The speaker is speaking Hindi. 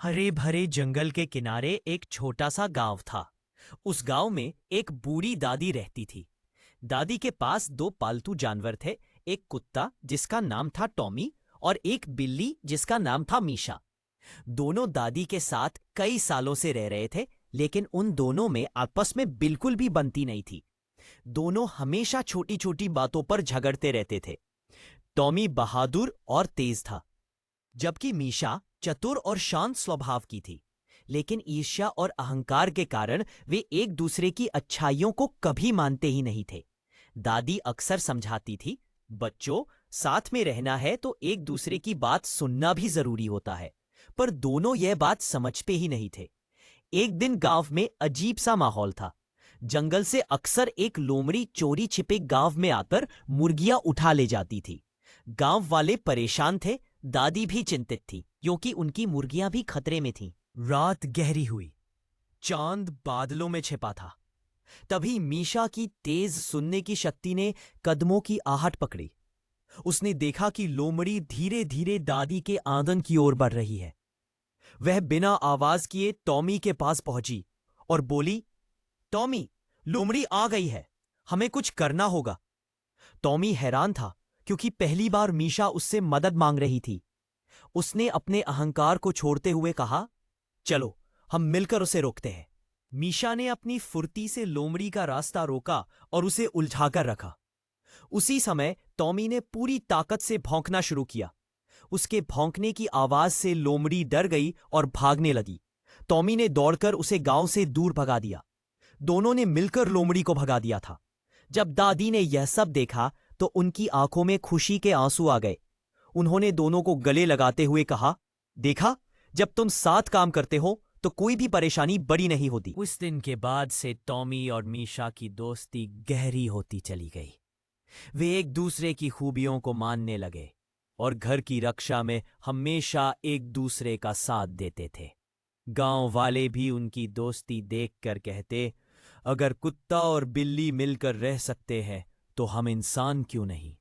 हरे भरे जंगल के किनारे एक छोटा सा गांव था। उस गांव में एक बूढ़ी दादी रहती थी। दादी के पास दो पालतू जानवर थे। एक कुत्ता जिसका नाम था टॉमी और एक बिल्ली जिसका नाम था मीशा। दोनों दादी के साथ कई सालों से रह रहे थे, लेकिन उन दोनों में आपस में बिल्कुल भी बनती नहीं थी। दोनों हमेशा छोटी छोटी बातों पर झगड़ते रहते थे। टॉमी बहादुर और तेज था, जबकि मीशा चतुर और शांत स्वभाव की थी। लेकिन ईर्ष्या और अहंकार के कारण वे एक दूसरे की अच्छाइयों को कभी मानते ही नहीं थे। दादी अक्सर समझाती थी, बच्चों, साथ में रहना है तो एक दूसरे की बात सुनना भी जरूरी होता है। पर दोनों यह बात समझते ही नहीं थे। एक दिन गांव में अजीब सा माहौल था। जंगल से अक्सर एक लोमड़ी चोरी छिपे गांव में आकर मुर्गियां उठा ले जाती थी। गांव वाले परेशान थे। दादी भी चिंतित थी, क्योंकि उनकी मुर्गियां भी खतरे में थीं। रात गहरी हुई, चांद बादलों में छिपा था। तभी मीशा की तेज सुनने की शक्ति ने कदमों की आहट पकड़ी। उसने देखा कि लोमड़ी धीरे धीरे दादी के आंगन की ओर बढ़ रही है। वह बिना आवाज किए टॉमी के पास पहुंची और बोली, टॉमी, लोमड़ी आ गई है, हमें कुछ करना होगा। टॉमी हैरान था, क्योंकि पहली बार मीशा उससे मदद मांग रही थी। उसने अपने अहंकार को छोड़ते हुए कहा, चलो हम मिलकर उसे रोकते हैं। मीशा ने अपनी फुर्ती से लोमड़ी का रास्ता रोका और उसे उलझाकर रखा। उसी समय टॉमी ने पूरी ताकत से भौंकना शुरू किया। उसके भौंकने की आवाज से लोमड़ी डर गई और भागने लगी। टॉमी ने दौड़कर उसे गांव से दूर भगा दिया। दोनों ने मिलकर लोमड़ी को भगा दिया था। जब दादी ने यह सब देखा तो उनकी आंखों में खुशी के आंसू आ गए। उन्होंने दोनों को गले लगाते हुए कहा, देखा, जब तुम साथ काम करते हो तो कोई भी परेशानी बड़ी नहीं होती। उस दिन के बाद से टॉमी और मीशा की दोस्ती गहरी होती चली गई। वे एक दूसरे की खूबियों को मानने लगे और घर की रक्षा में हमेशा एक दूसरे का साथ देते थे। गांव वाले भी उनकी दोस्ती देखकर कहते, अगर कुत्ता और बिल्ली मिलकर रह सकते हैं तो हम इंसान क्यों नहीं।